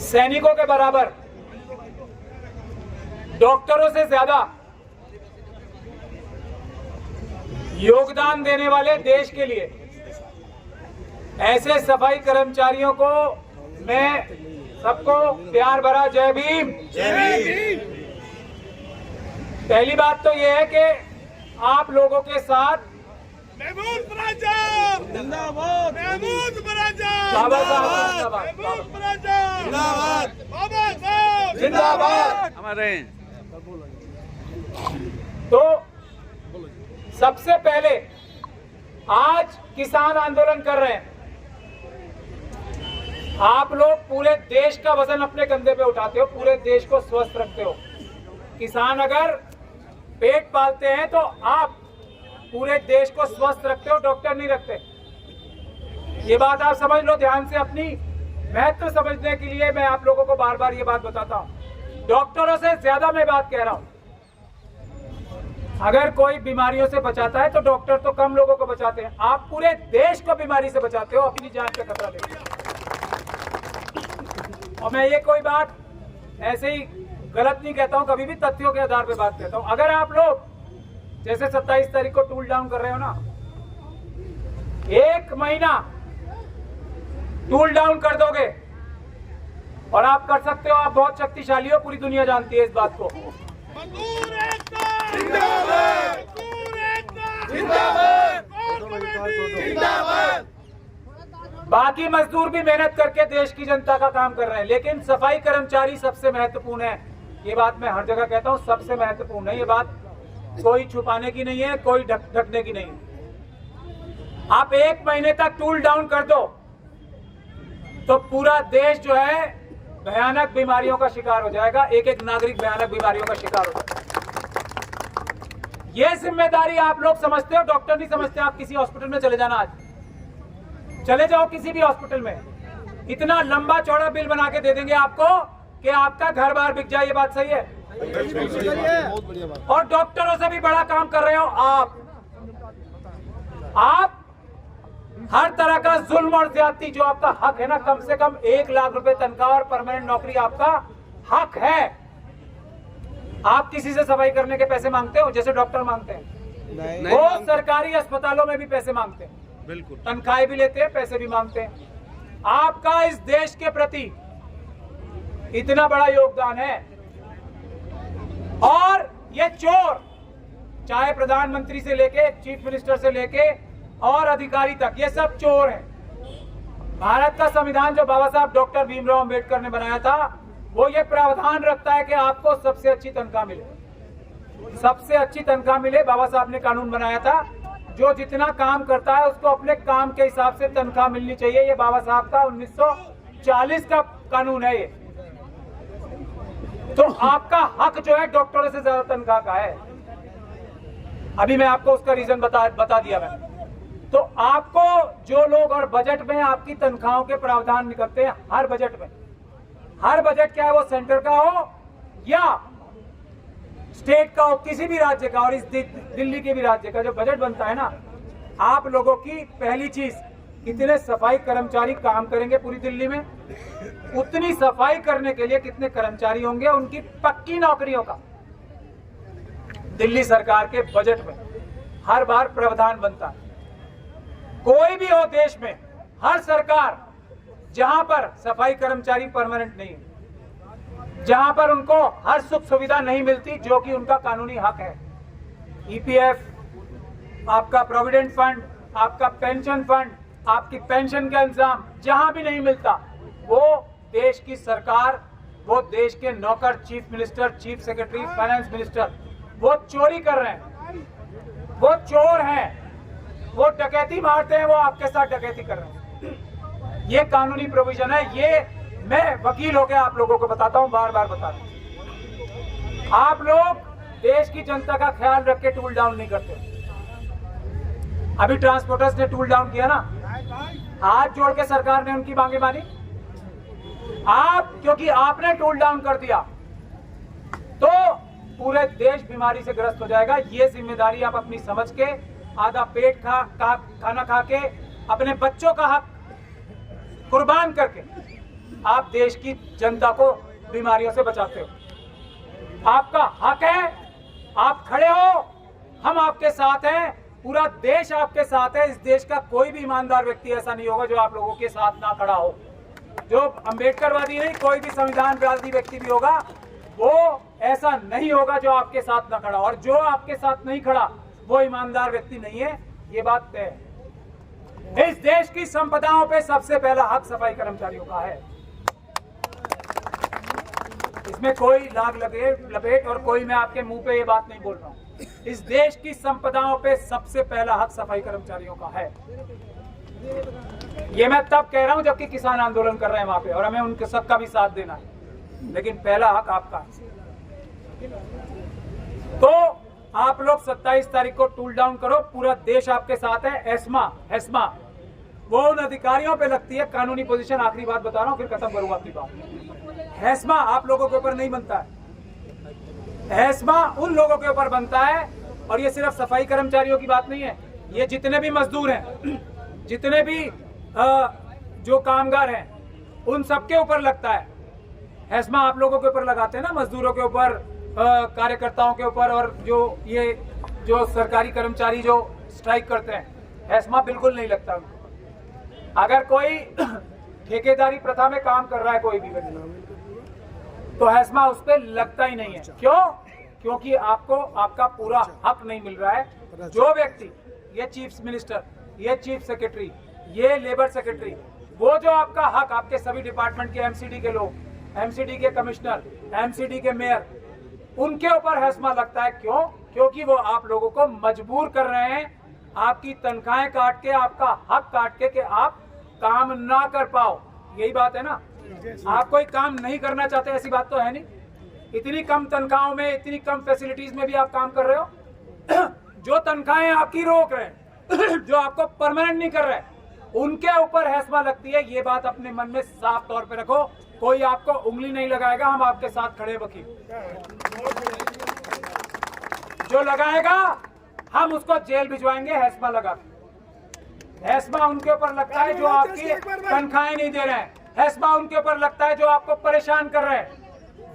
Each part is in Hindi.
सैनिकों के बराबर, डॉक्टरों से ज्यादा योगदान देने वाले देश के लिए ऐसे सफाई कर्मचारियों को मैं सबको प्यार भरा जय भीम। पहली बात तो यह है कि आप लोगों के साथ महमूद बराजा जिंदाबाद, महमूद बराजा बाबा साहब महमूद बराजा जिंदाबाद, बाबा साहब जिंदाबाद हमारे। तो सबसे पहले आज किसान आंदोलन कर रहे हैं। आप लोग पूरे देश का वजन अपने कंधे पे उठाते हो, पूरे देश को स्वस्थ रखते हो। किसान अगर पेट पालते हैं तो आप पूरे देश को स्वस्थ रखते हो, डॉक्टर नहीं रखते। ये बात आप समझ लो ध्यान से। अपनी महत्व समझने के लिए मैं आप लोगों को बार बार ये बात बताता हूं। डॉक्टरों से ज्यादा मैं बात कह रहा हूं। अगर कोई बीमारियों से बचाता है तो डॉक्टर तो कम लोगों को बचाते हैं, आप पूरे देश को बीमारी से बचाते हो अपनी जान का खतरा लेके। और मैं ये कोई बात ऐसे ही गलत नहीं कहता हूं, कभी भी तथ्यों के आधार पे बात कहता हूं। अगर आप लोग जैसे 27 तारीख को टूल डाउन कर रहे हो ना, 1 महीना टूल डाउन कर दोगे और आप कर सकते हो, आप बहुत शक्तिशाली हो, पूरी दुनिया जानती है इस बात को। मजदूर एकता जिंदाबाद, मजदूर एकता जिंदाबाद, जिंदाबाद। बाकी मजदूर भी मेहनत करके देश की जनता का काम कर रहे हैं, लेकिन सफाई कर्मचारी सबसे महत्वपूर्ण है। ये बात मैं हर जगह कहता हूँ, सबसे महत्वपूर्ण है। ये बात कोई छुपाने की नहीं है, कोई ढकने की नहीं है। आप 1 महीने तक टूल डाउन कर दो तो पूरा देश जो है भयानक बीमारियों का शिकार हो जाएगा। एक नागरिक भयानक बीमारियों का शिकार हो जाएगा। ये जिम्मेदारी आप लोग समझते हो, डॉक्टर नहीं समझते। आप किसी हॉस्पिटल में चले जाना, आज चले जाओ किसी भी हॉस्पिटल में, इतना लंबा चौड़ा बिल बना के दे देंगे आपको कि आपका घर बार बिक जाए। ये बात सही है? और डॉक्टरों से भी बड़ा काम कर रहे हो आप हर तरह का जुल्म और ज्यादती, जो आपका हक है ना, कम से कम 1 लाख रुपए तनख्वाह और परमानेंट नौकरी आपका हक है। आप किसी से सफाई करने के पैसे मांगते हो जैसे डॉक्टर मांगते हैं? वो सरकारी अस्पतालों में भी पैसे मांगते हैं, बिल्कुल तनख्वाहें भी लेते हैं, पैसे भी मांगते हैं। आपका इस देश के प्रति इतना बड़ा योगदान है। और ये चोर, चाहे प्रधानमंत्री से लेके चीफ मिनिस्टर से लेके और अधिकारी तक, ये सब चोर हैं। भारत का संविधान जो बाबा साहब डॉक्टर भीमराव अंबेडकर ने बनाया था, वो ये प्रावधान रखता है कि आपको सबसे अच्छी तनख्वाह मिले, सबसे अच्छी तनख्वाह मिले। बाबा साहब ने कानून बनाया था, जो जितना काम करता है उसको अपने काम के हिसाब से तनख्वाह मिलनी चाहिए। ये बाबा साहब का 1940 का कानून है ये। तो आपका हक जो है डॉक्टरों से ज्यादा तनख्वाह का है। अभी मैं आपको उसका रीजन बता दिया मैंने। तो आपको जो लोग, और बजट में आपकी तनख्वाहों के प्रावधान निकलते हैं हर बजट में। हर बजट क्या है, वो सेंटर का हो या स्टेट का हो, किसी भी राज्य का, और इस दिल्ली के भी राज्य का जो बजट बनता है ना, आप लोगों की पहली चीज, कितने सफाई कर्मचारी काम करेंगे पूरी दिल्ली में, उतनी सफाई करने के लिए कितने कर्मचारी होंगे, उनकी पक्की नौकरियों का दिल्ली सरकार के बजट में हर बार प्रावधान बनता है। कोई भी हो देश में, हर सरकार जहां पर सफाई कर्मचारी परमानेंट नहीं है, जहां पर उनको हर सुख सुविधा नहीं मिलती जो कि उनका कानूनी हक है, ईपीएफ, आपका प्रोविडेंट फंड, आपका पेंशन फंड, आपकी पेंशन का इंतजाम जहां भी नहीं मिलता, वो देश की सरकार, वो देश के नौकर, chief minister, chief secretary, finance minister, वो चोरी कर रहे हैं, वो चोर हैं, वो डकैती मारते हैं, वो आपके साथ डकैती कर रहे हैं। ये कानूनी प्रोविजन है। ये मैं वकील होकर आप लोगों को बताता हूं, बार बार बताता हूं। आप लोग देश की जनता का ख्याल रख के टूल डाउन नहीं करते। अभी ट्रांसपोर्टर्स ने टूल डाउन किया ना, हाथ जोड़ के सरकार ने उनकी मांगे मानी। क्योंकि आपने टूल डाउन कर दिया तो पूरे देश बीमारी से ग्रस्त हो जाएगा। ये जिम्मेदारी आप अपनी समझ के, आधा पेट खाना खा के, अपने बच्चों का हक कुर्बान करके आप देश की जनता को बीमारियों से बचाते हो। आपका हक है, आप खड़े हो, हम आपके साथ हैं, पूरा देश आपके साथ है। इस देश का कोई भी ईमानदार व्यक्ति ऐसा नहीं होगा जो आप लोगों के साथ ना खड़ा हो। जो अम्बेडकरवादी नहीं, कोई भी संविधानवादी व्यक्ति भी होगा, वो ऐसा नहीं होगा जो आपके साथ ना खड़ा। और जो आपके साथ नहीं खड़ा वो ईमानदार व्यक्ति नहीं है, ये बात तय है। इस देश की संपदाओं पे सबसे पहला हक सफाई कर्मचारियों का है। इसमें कोई लाग लपेट और कोई मैं आपके मुंह पे ये बात नहीं बोल रहा हूँ। इस देश की संपदाओं पे सबसे पहला हक सफाई कर्मचारियों का है। ये मैं तब कह रहा हूं जबकि किसान आंदोलन कर रहे हैं वहां पे, और हमें उनके सबका भी साथ देना है, लेकिन पहला हक आपका है। तो आप लोग 27 तारीख को टूल डाउन करो, पूरा देश आपके साथ है। एस्मा वो उन अधिकारियों पे लगती है कानूनी पोजीशन। आखिरी बात बता रहा हूं, फिर खत्म करूंगा अपनी बात। एस्मा आप लोगों के ऊपर नहीं बनता है, एस्मा उन लोगों के ऊपर बनता है। और ये सिर्फ सफाई कर्मचारियों की बात नहीं है, ये जितने भी मजदूर हैं, जितने भी जो कामगार हैं, उन सबके ऊपर लगता है। एस्मा आप लोगों के ऊपर लगाते हैं ना, मजदूरों के ऊपर, कार्यकर्ताओं के ऊपर, और जो सरकारी कर्मचारी जो स्ट्राइक करते हैं, एस्मा बिल्कुल नहीं लगता उनको। अगर कोई ठेकेदारी प्रथा में काम कर रहा है कोई भी व्यक्ति, तो एस्मा उस पर लगता ही नहीं है। क्यों? क्योंकि आपको आपका पूरा हक नहीं मिल रहा है। जो व्यक्ति, ये चीफ मिनिस्टर, ये चीफ सेक्रेटरी, ये लेबर सेक्रेटरी, वो जो आपका हक, आपके सभी डिपार्टमेंट के एमसीडी के लोग, एमसीडी के कमिश्नर, एमसीडी के मेयर, उनके ऊपर एस्मा लगता है। क्यों? क्योंकि वो आप लोगों को मजबूर कर रहे हैं, आपकी तनख्वाहें काट के, आपका हक काट के, कि आप काम ना कर पाओ। यही बात है ना, आप कोई काम नहीं करना चाहते, ऐसी बात तो है नहीं। इतनी कम तनख्वाहों में, इतनी कम फैसिलिटीज में भी आप काम कर रहे हो। जो तनख्वाहें आपकी रोक रहे हैं, जो आपको परमानेंट नहीं कर रहे, उनके ऊपर एस्मा लगती है। ये बात अपने मन में साफ तौर पे रखो, कोई आपको उंगली नहीं लगाएगा, हम आपके साथ खड़े वकील। जो लगाएगा हम उसको जेल भिजवाएंगे एस्मा लगा के। एस्मा उनके ऊपर लगता है जो आपकी तनख्वाहें नहीं दे रहे हैं, एस्मा उनके ऊपर लगता है जो आपको परेशान कर रहे हैं।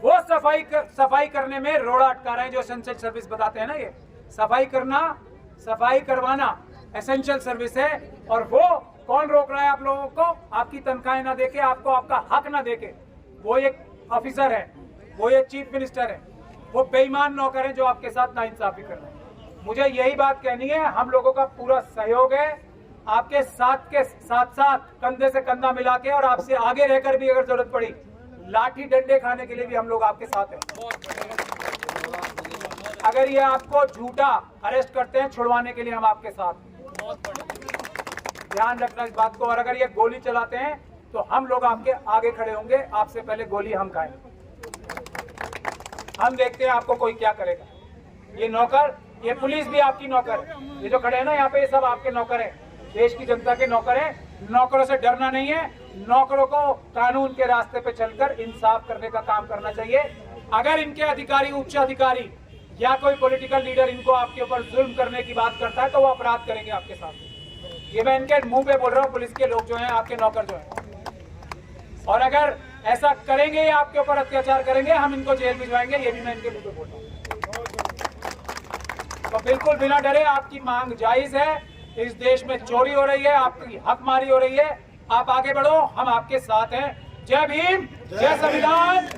वो सफाई करने में रोड़ा अटका रहे हैं, जो एसेंशियल सर्विस बताते हैं ना, ये सफाई करवाना एसेंशियल सर्विस है। और वो कौन रोक रहा है आप लोगों को? आपकी तनख्वाहें ना देके, आपको आपका हक ना देके। वो एक ऑफिसर है, वो एक चीफ मिनिस्टर है, वो बेईमान नौकर है जो आपके साथ नाइंसाफी कर रहे हैं। मुझे यही बात कहनी है, हम लोगों का पूरा सहयोग है आपके साथ, के साथ कंधे से कंधा मिला के, और आपसे आगे रहकर भी अगर जरूरत पड़ी लाठी डंडे खाने के लिए भी हम लोग आपके साथ हैं। अगर ये आपको झूठा अरेस्ट करते हैं, छुड़वाने के लिए हम आपके साथ, ध्यान रखना इस बात को। और अगर ये गोली चलाते हैं तो हम लोग आपके आगे खड़े होंगे, आपसे पहले गोली हम खाएंगे। हम देखते हैं आपको कोई क्या करेगा। ये नौकर, ये पुलिस भी आपकी नौकर है, ये जो खड़े हैं ना यहाँ पे, ये सब आपके नौकर हैं, देश की जनता के नौकर हैं। नौकरों से डरना नहीं है, नौकरों को कानून के रास्ते पे चलकर इंसाफ करने का काम करना चाहिए। अगर इनके अधिकारी, उच्च अधिकारी या कोई पॉलिटिकल लीडर इनको आपके ऊपर जुल्म करने की बात करता है तो वो अपराध करेंगे आपके साथ। ये मैं इनके मुंह पे बोल रहा हूँ, पुलिस के लोग जो हैं, आपके नौकर जो हैं। और अगर ऐसा करेंगे या आपके ऊपर अत्याचार करेंगे, हम इनको जेल भिजवाएंगे, ये भी मैं इनके मुंह पे बोल रहा हूँ। तो बिल्कुल बिना डरे, आपकी मांग जायज है। इस देश में चोरी हो रही है, आपकी हकमारी हो रही है, आप आगे बढ़ो, हम आपके साथ हैं। जय भीम, जय संविधान।